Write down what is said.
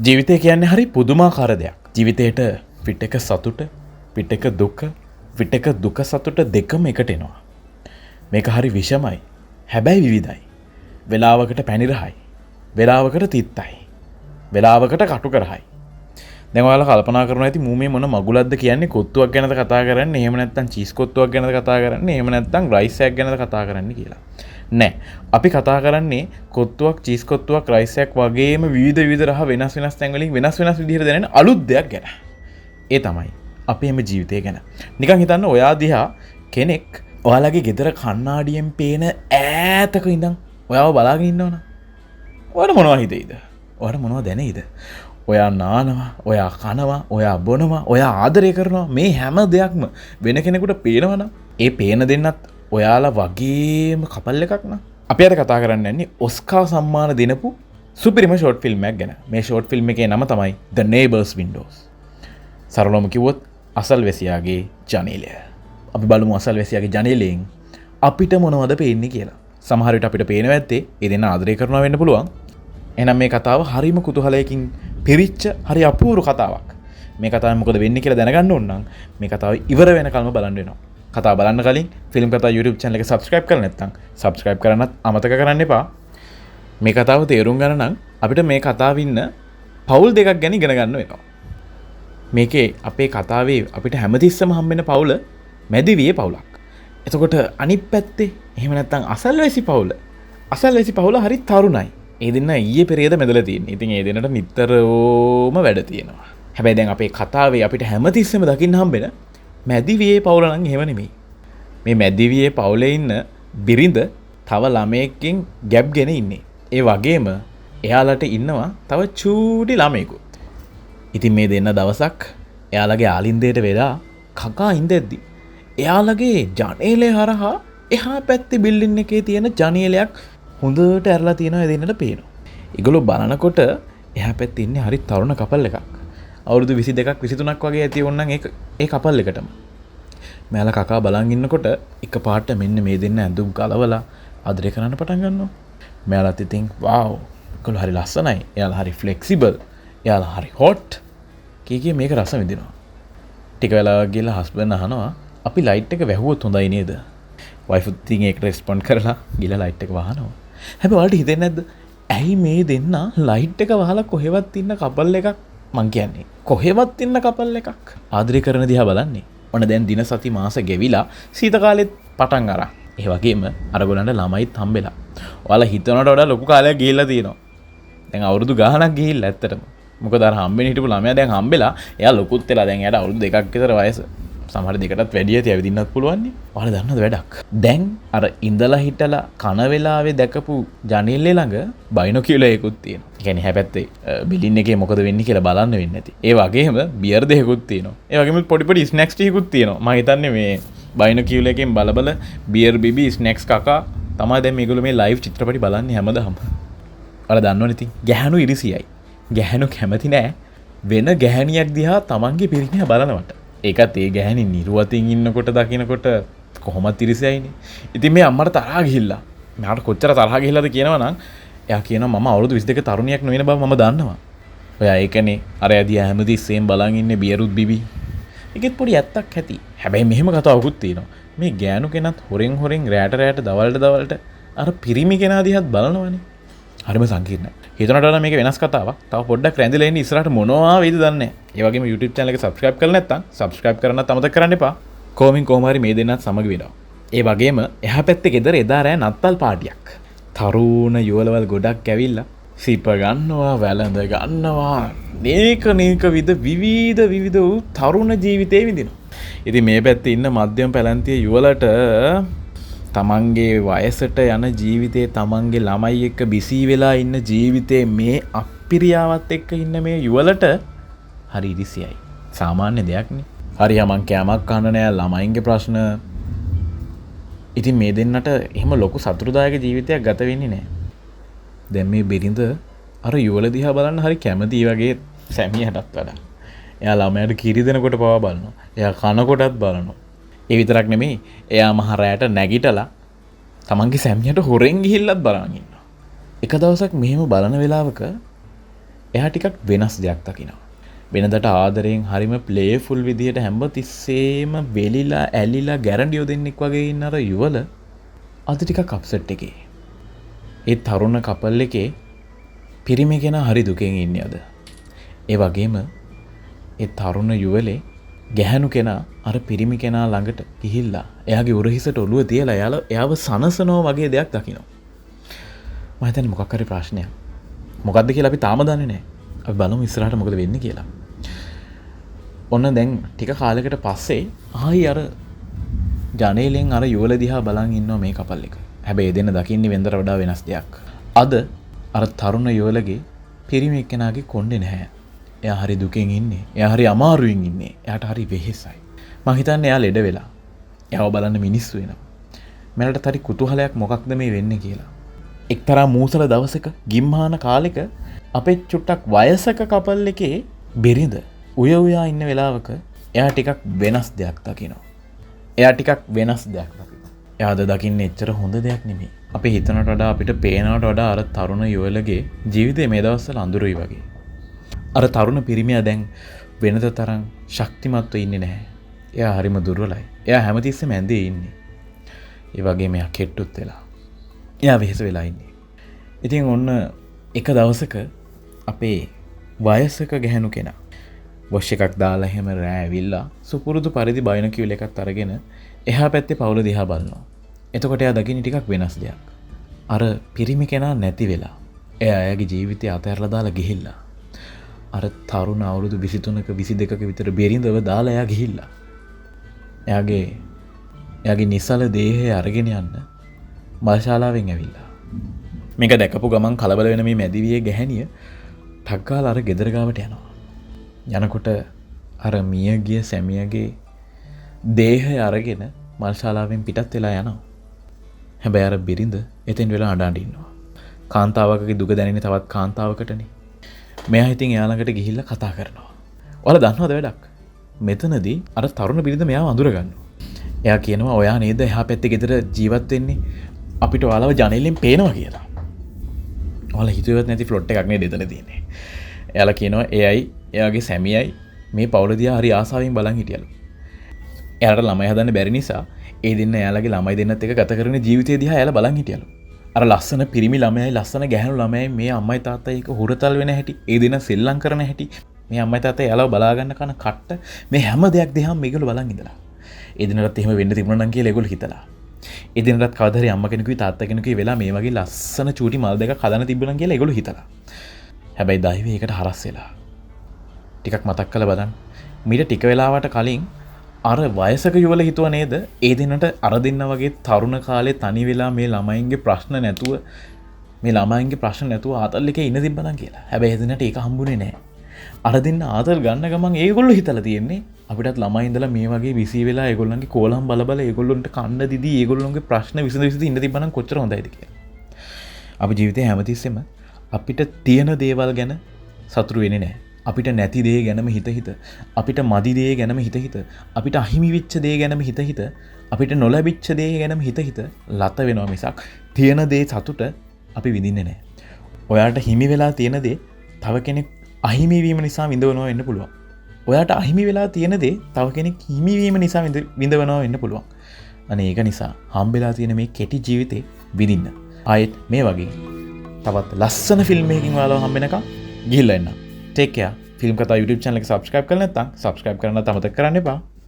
ජීවිතය කියන්නේ හරි පුදුමාකාර දෙයක්. ජීවිතේට පිට එක සතුට, පිට එක දුක, පිට එක දුක සතුට දෙකම එකට එනවා. මේක හරි විෂමයි. හැබැයි විවිධයි. වෙලාවකට පැණිරහයි. වෙලාවකට තිත්තයි. වෙලාවකට කටුකරහයි. දැන් ඔයාලා කල්පනා කරනවා ඇති මූ මේ මොන මගුලක්ද කියන්නේ කොත්තුවක් ගැනද කතා කරන්නේ එහෙම නැත්නම් චීස් කොත්තුවක් ගැනද කතා කරන්නේ එහෙම නැත්නම් රයිස් එකක් ගැනද කතා කරන්නේ කියලා. නෑ. අපි කතා කරන්නේ කොත්තුවක් චීස් කොත්තුවක් රයිස් එකක් වගේම විවිධ රහ වෙනස් තැන් වලින් වෙනස් විදිහට දැනෙන අලුත් දෙයක් ගැන. ඒ තමයි අපේම ජීවිතය ගැන. නිකන් හිතන්න ඔයා දිහා කෙනෙක් ඔයාලගේ ගෙදර කණ්ණාඩියෙන් පේන ඈතක ඉඳන් ඔයාව බලාගෙන ඉන්නවනම් ඔයාට මොනවද හිතෙයිද? ඔයාට මොනවද දැනෙයිද? ඔයා නානවා, ඔයා කනවා, ඔයා බොනවා, ඔයා ආදරය කරනවා මේ හැම දෙයක්ම වෙන කෙනෙකුට පේනවනම් ඒ පේන දෙන්නත් ඔයාලා වගේම කපල් එකක් න. අපි අද කතා කරන්න යන්නේ ඔස්කා සම්මාන දෙනපු සුපිරිම ෂෝට් ෆිල්ම් එකක් ගැන. මේ ෂෝට් ෆිල්ම් එකේ නම තමයි The Neighbor's Windows. සරලවම කිව්වොත් අසල්වැසියාගේ ජනේලය. අපි බලමු අසල්වැසියාගේ ජනේලයෙන් අපිට මොනවද පේන්නේ කියලා. සමහර විට අපිට පේන වැත්තේ ඒ දෙන්න ආදරය කරනවා වෙන්න පුළුවන්. එහෙනම් මේ කතාව හරිම කුතුහලයකින් පිරිච්ච හරි අපූර්ව කතාවක්. මේ කතාවේ මොකද වෙන්නේ කියලා දැනගන්න ඕන නම් මේ කතාව ඉවර වෙනකල්ම බලන්න වෙනවා. කතාව බලන්න කලින් ෆිල්ම් කතා YouTube channel එක subscribe කරලා නැත්නම් subscribe කරන්නත් අමතක කරන්න එපා. මේ කතාව තේරුම් ගන්න නම් අපිට මේ කතාවේ ඉන්න පවුල් දෙකක් ගැන ඉගෙන ගන්න වෙනවා. මේකේ අපේ කතාවේ අපිට හැමතිස්සම හම්බෙන පවුල මැදිවියේ පවුලක්. එතකොට අනිත් පැත්තේ එහෙම නැත්නම් අසල්වැසි පවුල. අසල්වැසි පවුල හරි තරුණයි. ඒ දෙන්න ඊයේ පෙරේද මැදලා තියෙන්නේ. ඉතින් ඒ දෙන්නට නිතරම වැඩ තියෙනවා. හැබැයි දැන් අපේ කතාවේ අපිට හැමතිස්සෙම දකින්න හම්බෙන මැදිවියේ පවුල නම් එහෙම නෙමෙයි. මේ මැදිවියේ පවුලේ ඉන්න බිරිඳ තව ළමයෙක්ගෙන් ගැප්ගෙන ඉන්නේ. ඒ වගේම එයාලට ඉන්නවා තව චූටි ළමයෙකුත්. ඉතින් මේ දෙන්න දවසක් එයාලගේ ආලින්දයට වෙලා කකා ඉඳද්දි එයාලගේ ජනේලය හරහා එහා පැත්තේ බිල්ඩින් එකේ තියෙන ජනේලයක් හොඳට ඇරලා තියෙනවා. ඒ දෙන්නට පේනවා. ඒගොල්ලෝ බලනකොට එහා පැත්තේ ඉන්නේ හරි තරුණ කපල් එකක්. අවුරුදු 22ක් 23ක් වගේ ඇති වුණනම් ඒ කපල් එකටම. මෑල කකා බලන් ඉන්නකොට එකපාරට මෙන්න මේ දෙන්න ඇඳුම් ගලවලා ආදරය කරන්න පටන් ගන්නවා. මෑලත් ඉතින් වව් ඒගොල්ලෝ හරි ලස්සනයි. එයාලා හරි ෆ්ලෙක්සිබල්. එයාලා හරි හොට්. කීකේ මේක රස විඳිනවා. ටික වෙලාවක් ගිහලා හස්බන්ඩ් අහනවා අපි ලයිට් එක වැහුවොත් හොඳයි නේද? වයිෆ් උත් ඒකට රෙස්පොන්ඩ් කරලා ගිහලා ලයිට් එක වහනවා. හැබැයි ඔයාලට හිතෙන්නේ නැද්ද? ඇයි මේ දෙන්න ලයිට් එක වහලා කොහෙවත් ඉන්න කපල් එකක් මං කියන්නේ කොහෙවත් ඉන්න කපල් එකක් ආදරය කරන දිහා බලන්නේ. ඔන්න දැන් දින සති මාස ගෙවිලා සීත කාලෙත් පටන් අරන්. ඒ වගේම අරගොල්ලන්ට ළමයිත් හම්බෙලා. ඔයාලා හිතනවට වඩා ලොකු කාලයක් ගිහිල්ලා තියෙනවා. දැන් අවුරුදු ගාණක් ගිහිල්ලා ඇත්තටම. මොකද අර හම්බෙන්න හිටපු ළමයා දැන් හම්බෙලා. එයා ලොකුත් වෙලා දැන් එයාට අවුරුදු 2ක් විතර වයස. සමහර දෙකටත් වැඩි ඇති ඇවිදින්නත් පුළුවන් නේ. ඔයාලා දන්නවද වැඩක්? දැන් අර ඉඳලා හිටලා කන වෙලාවේ දැකපු ජනේලේ ළඟ බයිනොකියුලර් එකකුත් තියෙනවා. ඒ කියන්නේ හැපැත්තේ බිල්ඩින් එකේ මොකද වෙන්නේ කියලා බලන්න වෙන්නේ නැති. ඒ වගේම බියර් දෙකකුත් තියෙනවා. ඒ වගේම පොඩි ස්නැක්ස් ටිකකුත් තියෙනවා. මම හිතන්නේ මේ බයිනොකියුලර් එකෙන් බල බියර් බිබි ස්නැක්ස් කකා තමයි දැන් මේගොල්ලෝ මේ ලයිව් චිත්‍රපටි බලන්නේ හැමදාම. ඔයාලා දන්නවනේ ඉතින් ගැහණු ඉරිසියයි. ගැහණු කැමති නෑ වෙන ගැහණියක් දිහා තමන්ගේ පිරිමියා බලනවට. ඒකත් ඒ ගැහණි නිරුවතින් ඉන්නකොට දකින්නකොට කොහොමත් ඉරිසියයිනේ. ඉතින් මේ අම්මට තරහා ගිහිල්ලා මට කොච්චර තරහා ගිහිල්ලාද කියනවා නම් එයා කියනවා මම අවුරුදු 22 තරුණියක් නොවන බව මම දන්නවා. ඔයා ඒකනේ අර ඇදී හැමතිස්සෙම බලන් ඉන්නේ බියරුත් බිබි. ඒකෙත් පොඩි ඇත්තක් ඇති. හැබැයි මෙහෙම කතාවකුත් තියෙනවා. මේ ගෑනු කෙනත් හොරෙන් රැට දවල්ට අර පිරිමි කෙනා දිහාත් බලනවනේ. හරිම සංකීර්ණයි. හිතනට වඩා මේක වෙනස් කතාවක්. තව පොඩ්ඩක් රැඳිලා ඉන්න ඉස්සරහට මොනවා වෙයිද දන්නේ නැහැ. ඒ වගේම YouTube channel එක subscribe කරලා නැත්නම් subscribe කරන්නත් අමතක කරන්න එපා. කොහොම හරි මේ දෙන්නත් සමග වෙනවා. ඒ වගේම එහා පැත්තේ ගෙදර එදා රෑ නත්තල් පාටියක්. තරුණ යුවලවල් ගොඩක් ඇවිල්ලා සිප ගන්නවා, වැළඳ ගන්නවා. නේක විවිධ වූ තරුණ ජීවිතේ විඳිනවා. ඉතින් මේ පැත්තේ ඉන්න මධ්‍යම පැලැන්තිය යුවලට තමන්ගේ වයසට යන ජීවිතේ තමන්ගේ ළමයි එක්ක බිසී වෙලා ඉන්න ජීවිතේ මේ අප්පිරියාවත් එක්ක ඉන්න මේ යුවලට හරි ඉරිසියයි. සාමාන්‍ය දෙයක් නේ. හරි යමන් කෑමක් කන්න නෑ ළමයින්ගේ ප්‍රශ්න. ඉතින් මේ දෙන්නට එහෙම ලොකු සතුටුදායක ජීවිතයක් ගත වෙන්නේ නෑ. දැන් මේ බිරිඳ අර යුවල දිහා බලන්න හරි කැමති වගේ සැමියාටත් වඩා. එයා ළමයාට කිරි දෙනකොට පවා බලනවා. එයා කනකොටත් බලනවා. ඒ විතරක් නෙමෙයි එයා මහ රැයට නැගිටලා තමන්ගේ සැමියාට හොරෙන් ගිහිල්ලත් බලන් ඉන්නවා. එක දවසක් මෙහෙම බලන වෙලාවක එයා ටිකක් වෙනස් දෙයක් දකිනවා. වෙනදට ආදරයෙන් හරිම ප්ලේෆුල් විදියට හැම තිස්සේම වෙලිලා ඇලිලා ගැරන්ඩියෝ දෙන්නෙක් වගේ ඉන්න අර යුවල අද ටිකක් අප්සෙට් එකේ. ඒ තරුණ කපල් එකේ පිරිමි කෙනා හරි දුකෙන් ඉන්නේ අද. ඒ වගේම ඒ තරුණ යුවලේ ගැහැණු කෙනා අර පිරිමි කෙනා ළඟට ගිහිල්ලා එයාගේ උරහිසට ඔළුව තියලා එයාව සනසනවා වගේ දෙයක් දකිනවා. මම හිතන්නේ මොකක් හරි ප්‍රශ්නයක්. මොකද්ද කියලා අපි තාම දන්නේ නැහැ. අපි බලමු ඉස්සරහට මොකද වෙන්නේ කියලා. ඔන්න දැන් ටික කාලයකට පස්සේ ආයි අර ජනේලෙන් අර යුවල දිහා බලන් ඉන්නවා මේ කපල් එක. හැබැයි දෙන්න දකින්නේ වෙනදට වඩා වෙනස් දෙයක්. අද අර තරුණ යුවලගේ පිරිමි එක්කෙනාගේ කොණ්ඩේ නැහැ. එයා හරි දුකෙන් ඉන්නේ. එයා හරි අමාරුවෙන් ඉන්නේ. එයාට හරි වෙහෙසයි. මං හිතන්නේ එයා ලෙඩ වෙලා. එයාව බලන්න මිනිස්සු එනවා. මලට හරි කුතුහලයක් මොකක්ද මේ වෙන්නේ කියලා. එක්තරා මූසල දවසක ගිම්හාන කාලෙක අපේ චුට්ටක් වයසක කපල් එකේ බිරිඳ උයා ඉන්න වෙලාවක එයා ටිකක් වෙනස් දෙයක් දකිනවා. එයාද දකින්නේ එච්චර හොඳ දෙයක් නෙමෙයි. අපි හිතනට වඩා අපිට පේනවට වඩා අර තරුණ යුවලගේ ජීවිතේ මේ දවස්වල අඳුරුයි වගේ. අර තරුණ පිරිමියා දැන් වෙනද තරම් ශක්තිමත්ව ඉන්නේ නැහැ. එයා හරිම දුර්වලයි. එයා හැමතිස්සෙම ඇඳේ ඉන්නේ. ඒ වගේම එයා කෙට්ටුත් වෙලා. එයා වෙහෙස වෙලා ඉන්නේ. ඉතින් ඔන්න එක දවසක අපේ වයසක ගැහැණු කෙනා වොෂ් එකක් දාලා එහෙම රෑ ඇවිල්ලා සුපුරුදු පරිදි බයිනොකියුල් එකක් අරගෙන එහා පැත්තේ පවුල දිහා බලනවා. එතකොට එයා දකින්නේ ටිකක් වෙනස් දෙයක්. අර පිරිමි කෙනා නැති වෙලා. එයා එයාගේ ජීවිතය අතහැරලා දාලා ගිහිල්ලා. අර තරුණ අවුරුදු 23ක 22ක විතර බෙරිඳව දාලා එයා ගිහිල්ලා. එයාගේ නිසල දේහය අරගෙන යන්න මල්ශාලාවෙන් ඇවිල්ලා. මේක දැකපු ගමන් කලබල වෙන මේ මැදිවියේ ගැහැණිය ටක් ගාලා අර ගෙදර ගාවට යනවා. යනකොට අර මියගිය සැමියාගේ දේහය අරගෙන මල්ශාලාවෙන් පිටත් වෙලා යනවා. හැබැයි අර බිරිඳ එතෙන් වෙලා අඬ ඉන්නවා. කාන්තාවකගේ දුක දැනෙන්නේ තවත් කාන්තාවකටනේ. මෙයා ඉතින් එයා ළඟට ගිහිල්ලා කතා කරනවා. ඔයාලා දන්නවද වැඩක්? මෙතනදී අර තරුණ බිරිඳ මෙයාව අඳුර ගන්නවා. එයා කියනවා ඔයා නේද එහා පැත්තේ ගෙදර ජීවත් වෙන්නේ? අපිට ඔයාලව ජනේලෙන් පේනවා කියලා. ඔයාලා හිතුවේවත් නැති ෆ්ලොට් එකක් නේද එතන තියෙන්නේ. එයාලා කියනවා එයයි එයාගේ සැමියයි මේ පවුල දිහා හරි ආසාවෙන් බලන් හිටියලු. එයාලට ළමයි හදන්න බැරි නිසා ඒ දෙන්න එයාලගේ ළමයි දෙන්නත් එක්ක ගත කරන ජීවිතය දිහා එයාලා බලන් හිටියලු. අර ලස්සන පිරිමි ළමයයි ලස්සන ගැහැණු ළමයයි මේ අම්මයි තාත්තයි එක්ක හුරතල් වෙන හැටි, ඒ දෙන්න සෙල්ලම් කරන හැටි, මේ අම්මයි තාත්තයි එයාලව බලා ගන්න කන කට්ට මේ හැම දෙයක් දිහාම මේගොල්ලෝ බලන් ඉඳලා. ඒ දිනටත් එහෙම වෙන්න තිබුණා නම් කියලා ඒගොල්ලෝ හිතලා. ඒ දිනටත් කවදා හරි අම්ම කෙනෙකුයි තාත්තා කෙනෙකුයි වෙලා මේ වගේ ලස්සන චූටි මල් දෙකක් හදන්න තිබුණා නම් කියලා ඒගොල්ලෝ හිතලා. හැබැයි දෛවය ඒකට හරස් වෙලා. ටිකක් මතක් කරලා බලන්න. මීට ටික වෙලාවට කලින් අර වයසක යුවල හිතුවා නේද ඒ දිනට අර දෙන්න වගේ තරුණ කාලේ තනි වෙලා මේ ළමයින්ගේ ප්‍රශ්න නැතුව ආතල් එකේ ඉන්න තිබ්බනම් කියලා. හැබැයි ඒ දිනට ඒක හම්බුනේ නැහැ. අර දෙන්න ආතල් ගන්න ගමන් ඒගොල්ලෝ හිතලා තියෙන්නේ අපිටත් ළමයි ඉඳලා මේ වගේ විසී වෙලා ඒගොල්ලන්ගේ කෝලම් බල ඒගොල්ලොන්ට කන්න දිදී ඒගොල්ලොන්ගේ ප්‍රශ්න විසඳ ඉන්න තිබ්බනම් කොච්චර හොඳයිද කියලා. අපි ජීවිතේ හැමතිස්සෙම අපිට තියෙන දේවල් ගැන සතුටු වෙන්නේ නැහැ. අපිට නැති දේ ගැනම හිත අපිට මදි දේ ගැනම හිත අපිට අහිමි වෙච්ච දේ ගැනම හිත අපිට නොලැබිච්ච දේ ගැනම හිත ලත වෙනවා මිසක් තියෙන දේ සතුට අපි විඳින්නේ නැහැ. ඔයාට හිමි වෙලා තියෙන දේ තව කෙනෙක් අහිමි වීම නිසා විඳවනවා වෙන්න පුළුවන්. ඔයාට අහිමි වෙලා තියෙන දේ තව කෙනෙක් හිමි වීම නිසා විඳවනවා වෙන්න පුළුවන්. අනේ ඒක නිසා හම්බෙලා තියෙන මේ කෙටි ජීවිතේ විඳින්න. ආයෙත් මේ වගේ තවත් ලස්සන ෆිල්ම් එකකින් ඔයාලව හම්බෙනකම් ගිහිල්ලා එන්න. Take care. ෆිල්ම් කතා YouTube channel එක subscribe කරලා නැත්නම් subscribe කරන්න අමතක කරන්න එපා.